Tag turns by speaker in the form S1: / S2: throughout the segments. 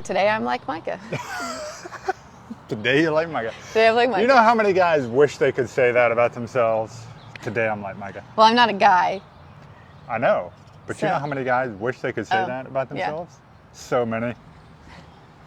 S1: Today I'm like Micah.
S2: Today you're like Micah.
S1: Today I'm like Micah.
S2: You know how many guys wish they could say that about themselves? Today I'm like Micah.
S1: Well, I'm not a guy.
S2: I know. But you
S1: So-
S2: know how many guys wish they could say that about themselves? So many.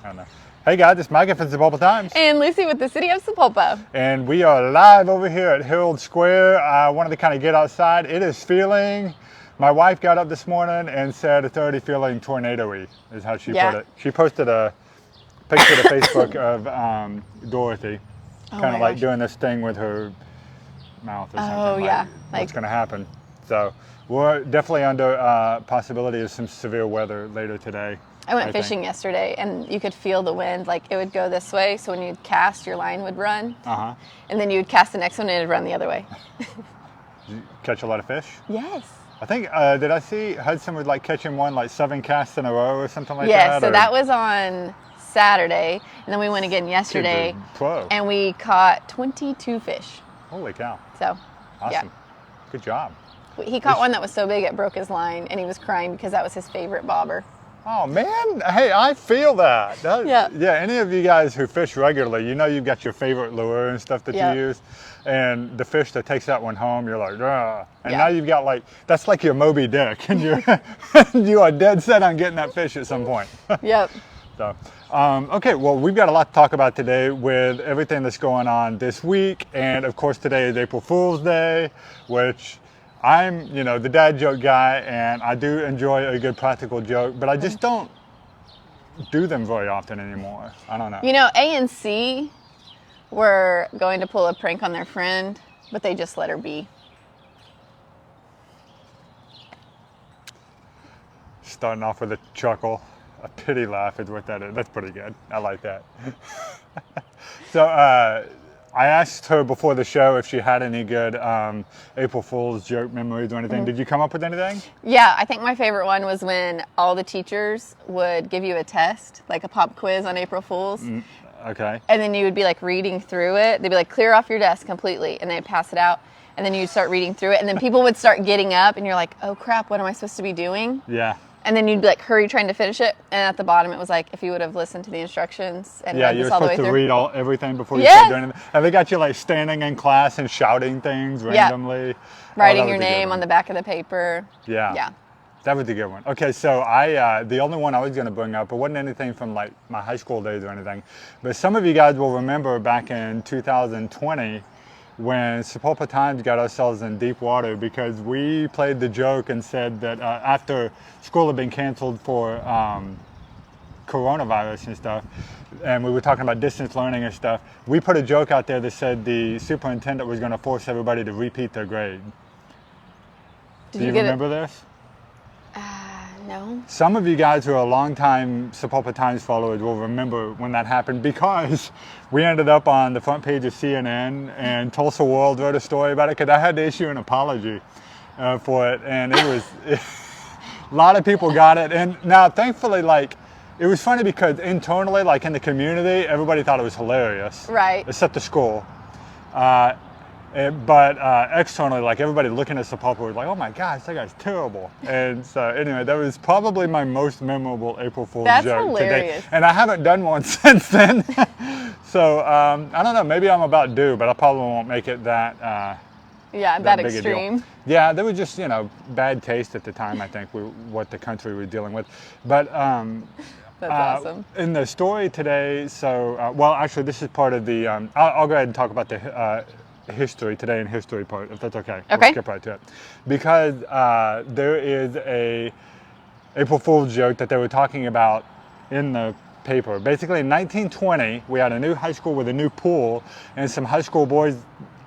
S2: I don't know. Hey guys, it's Micah from Sepulpa Times.
S1: And Lucy with the City of Sepulpa.
S2: And we are live over here at Herald Square. I wanted to kind of get outside. It is feeling, my wife got up this morning and said it's already feeling tornado-y, is how she put it. She posted a picture to Facebook of Dorothy, kind of like doing this thing with her mouth or something.
S1: Oh, yeah.
S2: What's going to happen? So we're definitely under possibility of some severe weather later today.
S1: I went fishing yesterday, and you could feel the wind. Like, it would go this way, so when you'd cast, your line would run.
S2: Uh-huh.
S1: And then you'd cast the next one, and it'd run the other way.
S2: Did you catch a lot of fish?
S1: Yes.
S2: I think, did I see Hudson was like catching one, like 7 casts in a row or something like that?
S1: Yeah, so that was on Saturday, and then we went again yesterday,
S2: 12.
S1: and we caught 22 fish.
S2: Holy cow.
S1: So,
S2: Awesome.
S1: yeah.
S2: Good job.
S1: He caught one that was so big it broke his line, and he was crying because that was his favorite bobber.
S2: Oh man, hey, I feel that.
S1: Yeah.
S2: Yeah, any of you guys who fish regularly, you know you've got your favorite lure and stuff that you use. And the fish that takes that one home, you're like, ah. And now you've got like, that's like your Moby Dick. And you are dead set on getting that fish at some point.
S1: Yep.
S2: So, okay, well, we've got a lot to talk about today with everything that's going on this week. And of course, today is April Fool's Day, which I'm, the dad joke guy, and I do enjoy a good practical joke, but I just don't do them very often anymore. I don't know.
S1: A and C were going to pull a prank on their friend, but they just let her be.
S2: Starting off with a chuckle. A pity laugh is what that is. That's pretty good. I like that. So, I asked her before the show if she had any good April Fool's joke memories or anything. Did you come up with anything?
S1: Yeah, I think my favorite one was when all the teachers would give you a test, like a pop quiz on April Fool's.
S2: Okay.
S1: And then you would be like reading through it. They'd be like, clear off your desk completely. And they'd pass it out. And then you'd start reading through it. And then people would start getting up and you're like, oh crap, what am I supposed to be doing?
S2: Yeah.
S1: And then you'd be like, hurry trying to finish it. And at the bottom, it was like, if you would have listened to the instructions and read this all the way through.
S2: Yeah, you were supposed to read everything before you start doing it. And they got you like standing in class and shouting things randomly.
S1: Writing your name on the back of the paper.
S2: Yeah.
S1: Yeah.
S2: That was a good one. Okay, so the only one I was going to bring up, it wasn't anything from like my high school days or anything, but some of you guys will remember back in 2020 when Sepulpa Times got ourselves in deep water because we played the joke and said that after school had been canceled for coronavirus and stuff, and we were talking about distance learning and stuff, we put a joke out there that said the superintendent was going to force everybody to repeat their grade. Do you remember this?
S1: No.
S2: Some of you guys who are longtime Sepulpa Times followers will remember when that happened because we ended up on the front page of CNN and Tulsa World wrote a story about it because I had to issue an apology for it, and it was a lot of people got it. And now thankfully, it was funny because internally, in the community, everybody thought it was hilarious.
S1: Right.
S2: Except the school. But externally, everybody looking at Sepulpa was like, oh my gosh, that guy's terrible. And so anyway, that was probably my most memorable April Fool's joke
S1: hilarious.
S2: today. And I haven't done one since then. So I don't know, maybe I'm about due, but I probably won't make it that
S1: that
S2: big
S1: extreme.
S2: a deal. Yeah, there was just, bad taste at the time, I think, what the country was dealing with. But
S1: that's awesome.
S2: In the story today, so, well, actually, this is part of the, I'll go ahead and talk about the history today in history part, if that's okay.
S1: Okay.
S2: We'll skip right to it. Because there is a April Fool's joke that they were talking about in the paper. Basically, in 1920, we had a new high school with a new pool, and some high school boys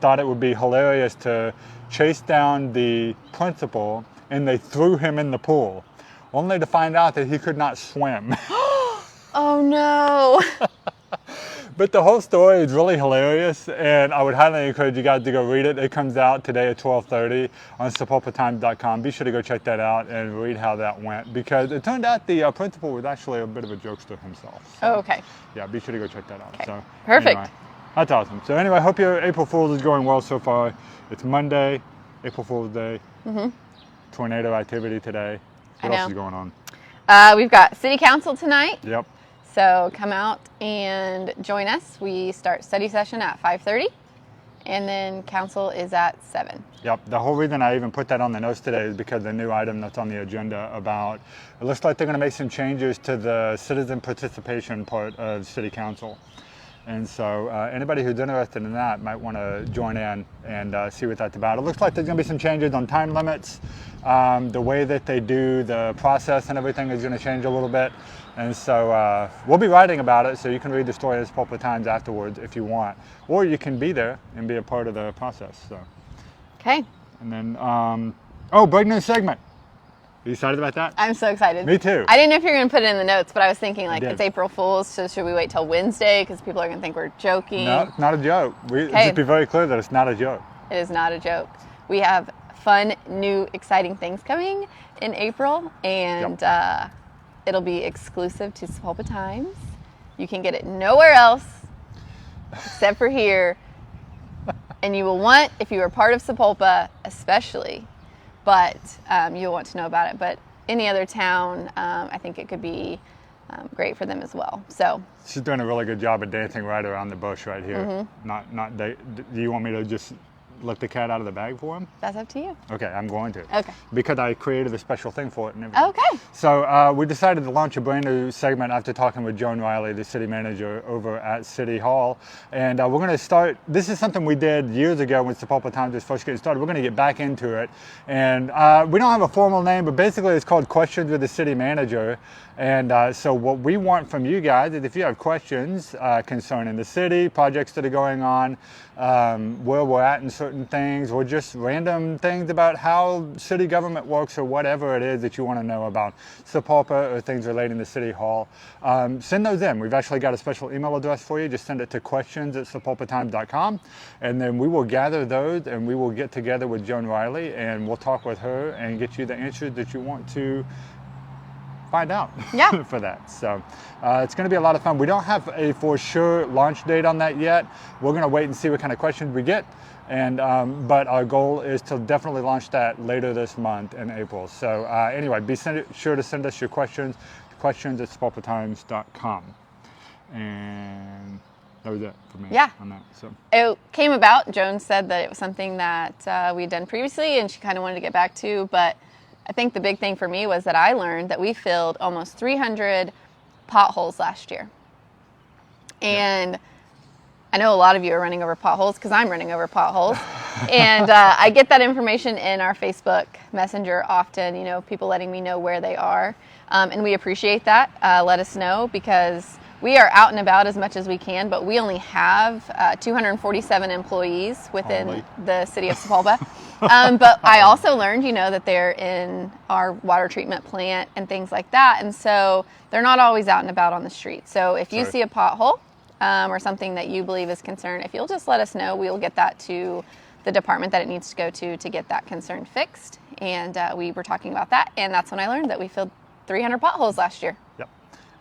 S2: thought it would be hilarious to chase down the principal, and they threw him in the pool, only to find out that he could not swim.
S1: Oh no.
S2: But the whole story is really hilarious, and I would highly encourage you guys to go read it. It comes out today at 12:30 on sepulpatimes.com. Be sure to go check that out and read how that went, because it turned out the principal was actually a bit of a jokester himself. So,
S1: okay.
S2: Yeah, be sure to go check that out.
S1: Okay.
S2: So,
S1: perfect.
S2: Anyway, that's awesome. So anyway, I hope your April Fool's is going well so far. It's Monday, April Fool's Day. Tornado activity today. What else is going on?
S1: We've got city council tonight.
S2: Yep.
S1: So come out and join us. We start study session at 5:30, and then council is at 7.
S2: Yep. The whole reason I even put that on the notes today is because the new item that's on the agenda about, it looks like they're going to make some changes to the citizen participation part of city council. And so anybody who's interested in that might want to join in and see what that's about. It looks like there's going to be some changes on time limits. The way that they do the process and everything is going to change a little bit. And so we'll be writing about it, so you can read the story in Sepulpa Times afterwards if you want. Or you can be there and be a part of the process. So.
S1: Okay.
S2: And then, break news segment. Are you excited about that?
S1: I'm so excited.
S2: Me too.
S1: I didn't know if you were going to put it in the notes, but I was thinking like
S2: did.
S1: it's April Fool's, so should we wait till Wednesday because people are going to think we're joking?
S2: No, it's not a joke. Just be very clear that it's not a joke.
S1: It is not a joke. We have fun, new, exciting things coming in April, and it'll be exclusive to Sepulpa Times. You can get it nowhere else except for here. And you will want, if you are part of Sepulpa especially, but you'll want to know about it. But any other town, I think it could be great for them as well. So
S2: she's doing a really good job of dancing right around the bush right here. Do you want me to just let the cat out of the bag for him?
S1: That's up to you.
S2: Okay, I'm going to.
S1: Okay.
S2: Because I created a special thing for it and everything.
S1: Okay.
S2: So we decided to launch a brand new segment after talking with Joan Riley, the city manager over at City Hall. And we're going to start, this is something we did years ago when Sepulpa Times was first getting started. We're going to get back into it. And we don't have a formal name, but basically it's called Questions with the City Manager. And so what we want from you guys is if you have questions concerning the city, projects that are going on, where we're at in certain things, or just random things about how city government works or whatever it is that you want to know about Sepulpa or things relating to City Hall, send those in. We've actually got a special email address for you. Just send it to questions@sepulpatimes.com, and then we will gather those and we will get together with Joan Riley and we'll talk with her and get you the answers that you want to find out for that. So it's going to be a lot of fun. We don't have a for sure launch date on that yet. We're going to wait and see what kind of questions we get. And but our goal is to definitely launch that later this month in April. So anyway, be sure to send us your questions at sepulpatimes.com. And that was it for me on that. So
S1: it came about. Joan said that it was something that we had done previously and she kind of wanted to get back to, but I think the big thing for me was that I learned that we filled almost 300 potholes last year. And I know a lot of you are running over potholes because I'm running over potholes. And I get that information in our Facebook Messenger often, you know, people letting me know where they are. And we appreciate that. Let us know because we are out and about as much as we can, but we only have 247 employees within the city of Sepulpa. But I also learned, you know, that they're in our water treatment plant and things like that. And so they're not always out and about on the street. So if you see a pothole or something that you believe is concern, if you'll just let us know, we'll get that to the department that it needs to go to get that concern fixed. And we were talking about that. And that's when I learned that we filled 300 potholes last year.
S2: Yep.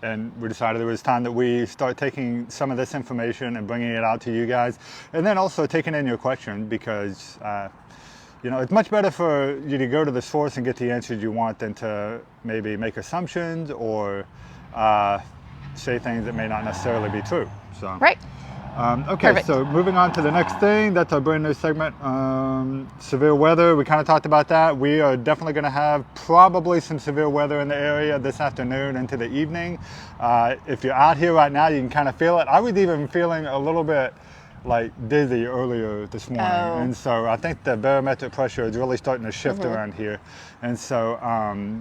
S2: And we decided it was time that we start taking some of this information and bringing it out to you guys. And then also taking in your questions because you know, it's much better for you to go to the source and get the answers you want than to maybe make assumptions or say things that may not necessarily be true. So
S1: right.
S2: Okay,
S1: Perfect.
S2: So moving on to the next thing, that's our brand new segment, severe weather. We kind of talked about that. We are definitely going to have probably some severe weather in the area this afternoon into the evening. If you're out here right now, you can kind of feel it. I was even feeling a little bit like dizzy earlier this morning, and so I think the barometric pressure is really starting to shift around here, and so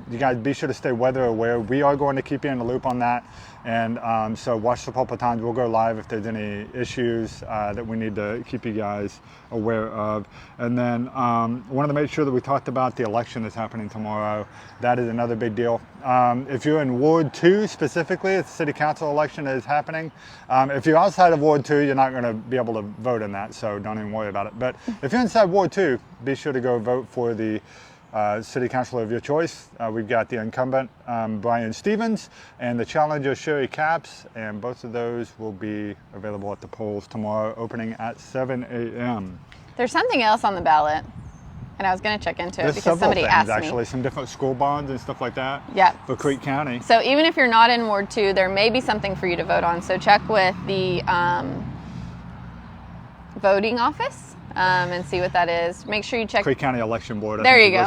S2: you guys be sure to stay weather aware. We are going to keep you in the loop on that, and so watch Sepulpa Times. We'll go live if there's any issues that we need to keep you guys aware of. And then wanted to make sure that we talked about the election that's happening tomorrow. That is another big deal. If you're in Ward 2 specifically, it's the city council election that is happening. If you're outside of Ward 2, you're not going to be able to vote in that, so don't even worry about it. But if you're inside Ward 2, be sure to go vote for the city councilor of your choice. We've got the incumbent, Brian Stevens, and the challenger, Sherry Capps, and both of those will be available at the polls tomorrow, opening at 7 a.m.
S1: There's something else on the ballot. And I was going to check into it
S2: There's
S1: because
S2: several
S1: somebody
S2: things,
S1: asked
S2: actually,
S1: me.
S2: some different school bonds and stuff like that.
S1: Yeah.
S2: For Creek County.
S1: So even if you're not in Ward 2, there may be something for you to vote on. So check with the voting office and see what that is. Make sure you check.
S2: Creek County Election Board.
S1: There you go.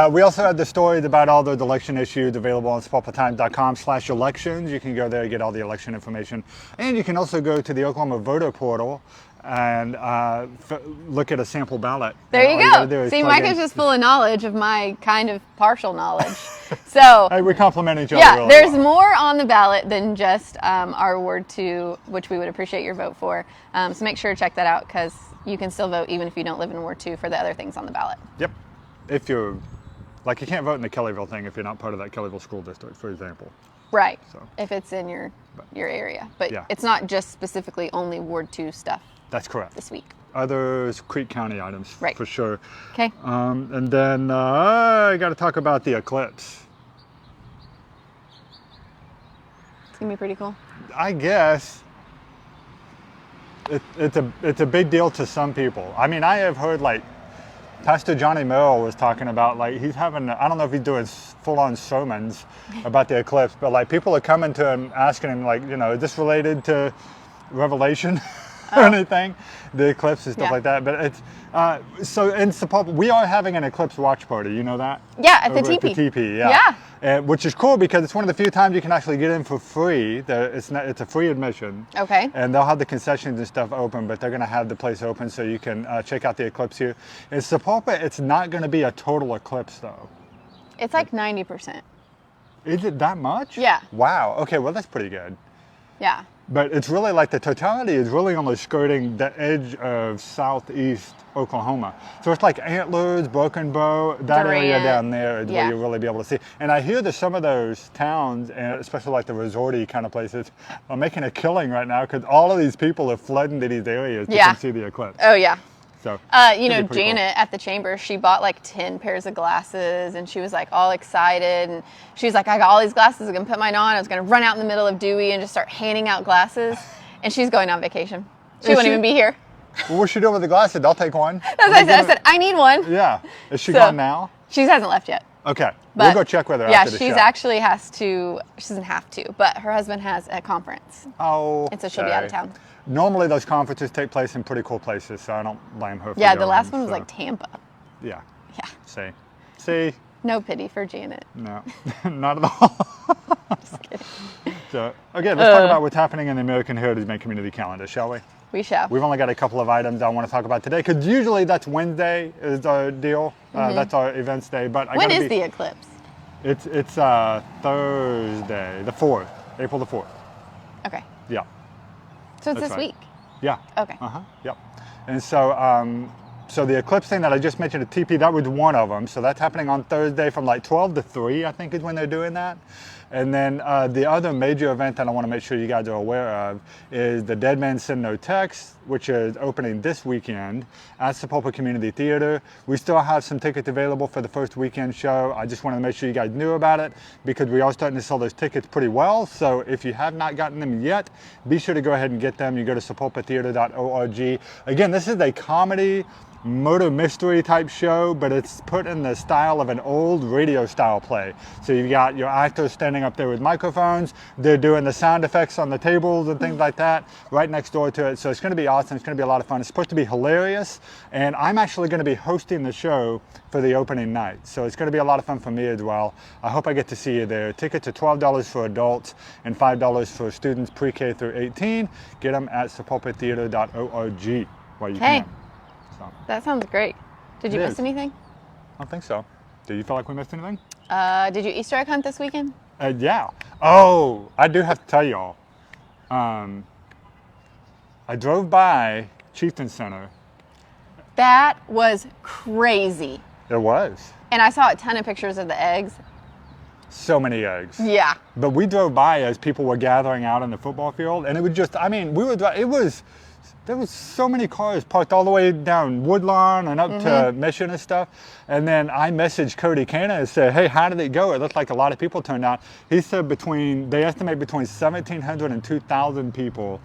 S2: We also had the stories about all those election issues available on spotpartimes.com/elections. You can go there and get all the election information. And you can also go to the Oklahoma voter portal and look at a sample ballot.
S1: There you go. See, Mike is just full of knowledge of my kind of partial knowledge. So
S2: hey, we complement each other.
S1: Yeah,
S2: really
S1: there's
S2: well.
S1: more on the ballot than just our Ward 2, which we would appreciate your vote for. So make sure to check that out because you can still vote even if you don't live in Ward 2 for the other things on the ballot.
S2: Yep. If you're, like, you can't vote in the Kellyville thing if you're not part of that Kellyville school district, for example.
S1: Right.
S2: So.
S1: If it's in your area. But
S2: Yeah.
S1: it's not just specifically only Ward 2 stuff
S2: That's correct.
S1: this week.
S2: Others Creek County items,
S1: Right.
S2: for sure.
S1: Okay.
S2: And then I got to talk about the eclipse.
S1: It's going to be pretty cool.
S2: I guess it's a big deal to some people. I mean, I have heard, like, Pastor Johnny Merrill was talking about, like, he's having, I don't know if he's doing full-on sermons about the eclipse, but, like, people are coming to him asking him, like, you know, is this related to Revelation or anything? The eclipse and stuff like that. But it's, so in Sapulpa, we are having an eclipse watch party, you know that?
S1: Yeah, at the
S2: Over
S1: teepee.
S2: At the teepee, yeah. Which is cool because it's one of the few times you can actually get in for free. It's a free admission.
S1: Okay.
S2: And they'll have the concessions and stuff open, but they're going to have the place open so you can check out the eclipse here. In Sapulpa, it's not going to be a total eclipse though.
S1: It's like 90%.
S2: Is it that much?
S1: Yeah.
S2: Wow. Okay, well that's pretty good.
S1: Yeah.
S2: But it's really like the totality is really only skirting the edge of southeast Oklahoma. So it's like Antlers, Broken Bow, that area
S1: Durant.
S2: down there is where you'll really be able to see. And I hear that some of those towns, and especially like the resorty kind of places, are making a killing right now because all of these people are flooding to these areas to come see the eclipse.
S1: Oh, yeah.
S2: So,
S1: you know, Janet at the chamber, she bought like 10 pairs of glasses and she was like all excited. And she was like, I got all these glasses, I'm going to put mine on. I was going to run out in the middle of Dewey and just start handing out glasses. And she's going on vacation. She won't even be here.
S2: Well, what's she doing with the glasses? I'll take one.
S1: That's what I said. I said, I need one.
S2: Yeah. Is she gone now?
S1: She hasn't left yet.
S2: Okay.
S1: But,
S2: we'll go check with her after the show.
S1: Yeah, she's actually she doesn't have to, but her husband has a conference.
S2: Oh.
S1: And so she'll be out of town.
S2: Normally those conferences take place in pretty cool places, so I don't blame her for
S1: Yeah, the
S2: going,
S1: last one was like Tampa.
S2: Yeah.
S1: Yeah.
S2: See?
S1: No pity for Janet.
S2: No, not at all.
S1: Just kidding.
S2: So, again, let's talk about what's happening in the American Heritage Month community calendar, shall we?
S1: We shall.
S2: We've only got a couple of items I want to talk about today, because usually that's Wednesday is our deal. That's our events day. But
S1: when is the eclipse?
S2: It's Thursday, the 4th, April the 4th.
S1: Okay.
S2: Yeah.
S1: So it's this week?
S2: Yeah.
S1: Okay.
S2: Yep. And so, so the eclipse thing that I just mentioned at TP, that was one of them. So that's happening on Thursday from like 12 to 3, I think is when they're doing that. And then the other major event that I want to make sure you guys are aware of is the Dead Men Send No Text, which is opening this weekend at Sapulpa Community Theater. We still have some tickets available for the first weekend show. I just wanted to make sure you guys knew about it because we are starting to sell those tickets pretty well. So if you have not gotten them yet, be sure to go ahead and get them. You go to sapulpatheater.org. Again, this is a comedy murder mystery type show, but it's put in the style of an old radio style play. So you've got your actors standing up there with microphones, they're doing the sound effects on the tables and things like that right next door to it. So it's going to be awesome. It's going to be a lot of fun. It's supposed to be hilarious, and I'm actually going to be hosting the show for the opening night. So it's going to be a lot of fun for me as well. I hope I get to see you there. Tickets are $12 for adults and $5 for students pre-K through 18. Get them at sapulpatheater.org while you can.
S1: That sounds great. Did you miss anything?
S2: I don't think so. Did you feel like we missed anything?
S1: Did you Easter egg hunt this weekend?
S2: Yeah. Oh, I do have to tell y'all. I drove by Chieftain Center.
S1: That was crazy.
S2: It was.
S1: And I saw a ton of pictures of the eggs.
S2: So many eggs.
S1: Yeah.
S2: But we drove by as people were gathering out in the football field, and it was just, I mean, there was so many cars parked all the way down Woodlawn and up to Mission and stuff. And then I messaged Cody Cana and said, hey, how did it go? It looked like a lot of people turned out. He said they estimate between 1,700 and 2,000 people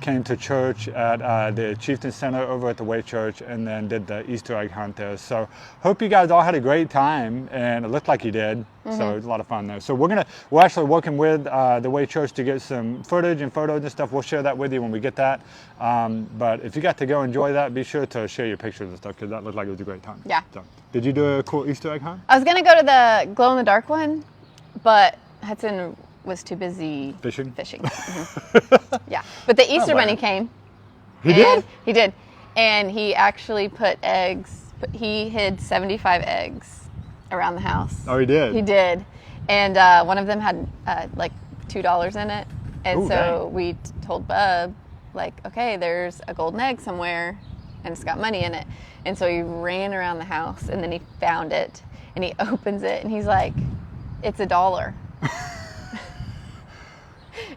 S2: came to church at the Chieftain Center over at the Way Church, and then did the Easter egg hunt there. So hope you guys all had a great time, and it looked like you did. So it was a lot of fun there. So we're actually working with the Way Church to get some footage and photos and stuff. We'll share that with you when we get that. But if you got to go enjoy that, be sure to share your pictures and stuff, because that looked like it was a great time.
S1: Yeah.
S2: So, did you do a cool Easter egg hunt?
S1: I was gonna go to the glow in the dark one, but Hudson was too busy
S2: Fishing?
S1: Yeah, but the Easter
S2: Oh, wow.
S1: bunny came.
S2: He did?
S1: He did, and he actually put eggs. He hid 75 eggs around the house.
S2: Oh, he did?
S1: He did, and one of them had like $2 in it, and
S2: Ooh,
S1: so
S2: dang.
S1: we told Bub, like, okay, there's a golden egg somewhere, and it's got money in it, and so he ran around the house, and then he found it, and he opens it, and he's like, it's $1.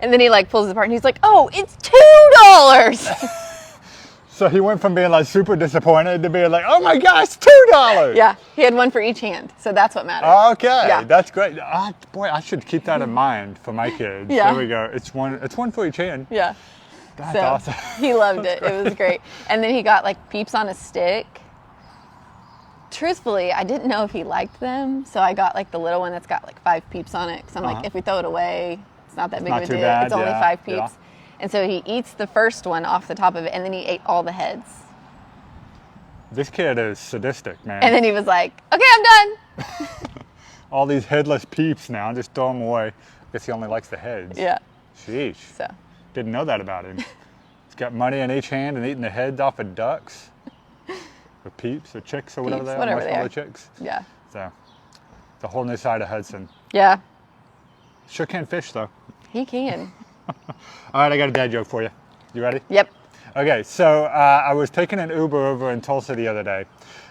S1: And then he like pulls it apart and he's like, oh, it's $2.
S2: So he went from being like super disappointed to being like, oh my gosh, $2.
S1: Yeah, he had one for each hand, so that's what mattered.
S2: Okay,
S1: Yeah.
S2: that's great. Boy, I should keep that in mind for my kids.
S1: Yeah.
S2: There we go. It's one for each hand.
S1: Yeah,
S2: That's
S1: so
S2: awesome.
S1: he loved it. It was great. And then he got like peeps on a stick. Truthfully, I didn't know if he liked them, so I got like the little one that's got like 5 peeps on it. Because I'm like, if we throw it away, it's not that big
S2: not
S1: of a
S2: too
S1: deal.
S2: bad,
S1: It's only
S2: yeah,
S1: 5 peeps.
S2: yeah.
S1: And so he eats the first one off the top of it, and then he ate all the heads.
S2: This kid is sadistic, man.
S1: And then he was like, okay, I'm done.
S2: All these headless peeps now, just throw them away. I guess he only likes the heads.
S1: Yeah,
S2: Sheesh.
S1: so.
S2: Didn't know that about him. He's got money in each hand and eating the heads off of ducks. Or peeps or chicks or whatever
S1: Peeps,
S2: they are.
S1: whatever
S2: Most
S1: they
S2: probably
S1: are.
S2: chicks.
S1: Yeah.
S2: So it's a whole new side of Hudson.
S1: Yeah,
S2: Sure can fish though.
S1: he can.
S2: All right, I got a dad joke for you. You ready?
S1: Yep.
S2: Okay, so I was taking an Uber over in Tulsa the other day,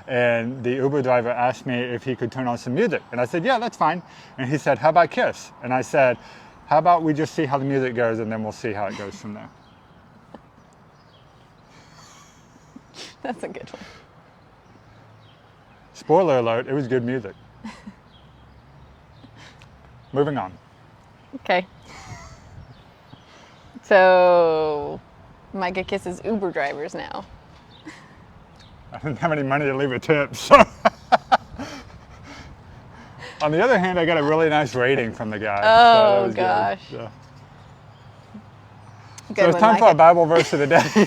S2: and the Uber driver asked me if he could turn on some music. And I said, yeah, that's fine. And he said, how about Kiss? And I said, how about we just see how the music goes, and then we'll see how it goes from there.
S1: That's a good one.
S2: Spoiler alert, it was good music. Moving on.
S1: Okay. So, Micah kisses Uber drivers now.
S2: I didn't have any money to leave a tip, so. On the other hand, I got a really nice rating from the guy.
S1: Oh,
S2: that was
S1: gosh.
S2: Good. So.
S1: Good
S2: So it's
S1: one,
S2: time for our
S1: Micah.
S2: Bible verse of the day.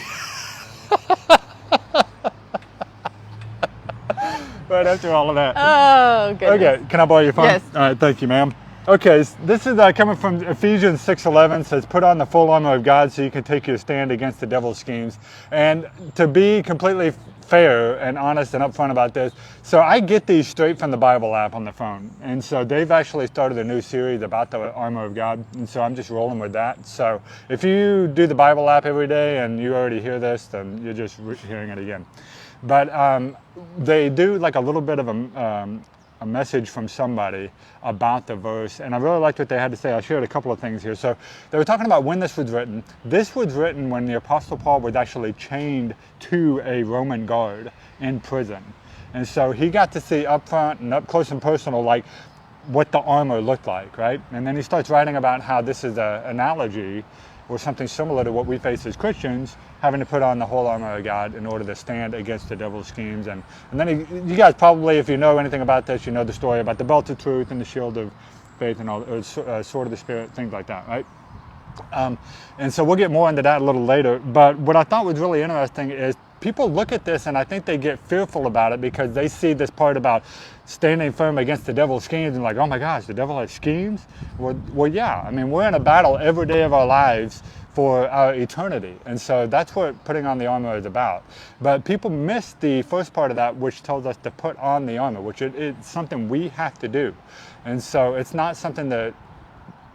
S2: Right after all of that.
S1: Oh, goodness.
S2: Okay, can I borrow your phone?
S1: Yes.
S2: All right, thank you, ma'am. Okay, this is coming from Ephesians 6:11. Says, "Put on the full armor of God, so you can take your stand against the devil's schemes." And to be completely fair and honest and upfront about this, so I get these straight from the Bible app on the phone, and so they've actually started a new series about the armor of God, and so I'm just rolling with that. So if you do the Bible app every day and you already hear this, then you're just hearing it again. But they do like a little bit of a message from somebody about the verse, and I really liked what they had to say. I shared a couple of things here. So they were talking about when this was written. This was written when the Apostle Paul was actually chained to a Roman guard in prison. And so he got to see up front and up close and personal, like what the armor looked like, right? And then he starts writing about how this is an analogy or something similar to what we face as Christians, having to put on the whole armor of God in order to stand against the devil's schemes. And then you guys probably, if you know anything about this, you know the story about the belt of truth and the shield of faith and all, or sword of the Spirit, things like that, right? And so we'll get more into that a little later. But what I thought was really interesting is people look at this and I think they get fearful about it because they see this part about standing firm against the devil's schemes and like, oh my gosh, the devil has schemes? Well, yeah. I mean, we're in a battle every day of our lives for our eternity. And so that's what putting on the armor is about. But people miss the first part of that, which tells us to put on the armor, which it's something we have to do. And so it's not something that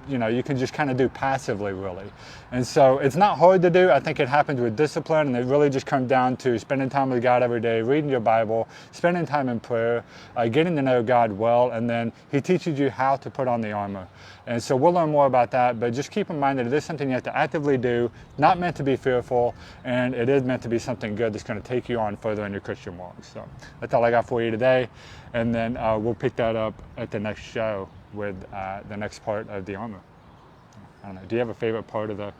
S2: you can just kind of do passively, really. And so it's not hard to do. I think it happens with discipline, and it really just comes down to spending time with God every day, reading your Bible, spending time in prayer, getting to know God well, and then He teaches you how to put on the armor. And so we'll learn more about that, but just keep in mind that it is something you have to actively do, not meant to be fearful, and it is meant to be something good that's going to take you on further in your Christian walk. So that's all I got for you today, and then we'll pick that up at the next show with the next part of the armor. I don't know. Do you have a favorite part of the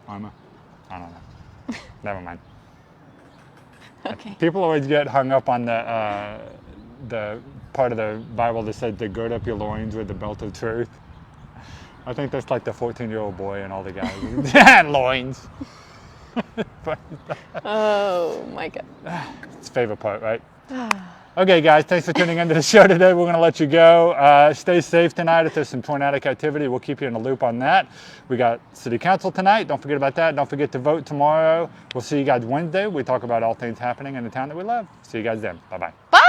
S2: armor? I don't know. Never mind.
S1: Okay.
S2: People always get hung up on the part of the Bible that says to gird up your loins with the belt of truth. I think that's like the 14-year-old boy and all the guys. Loins.
S1: Oh my God.
S2: It's favorite part, right? Okay, guys, thanks for tuning into the show today. We're going to let you go. Stay safe tonight. If there's some tornadic activity, we'll keep you in the loop on that. We got City Council tonight. Don't forget about that. Don't forget to vote tomorrow. We'll see you guys Wednesday. We talk about all things happening in the town that we love. See you guys then. Bye-bye.
S1: Bye.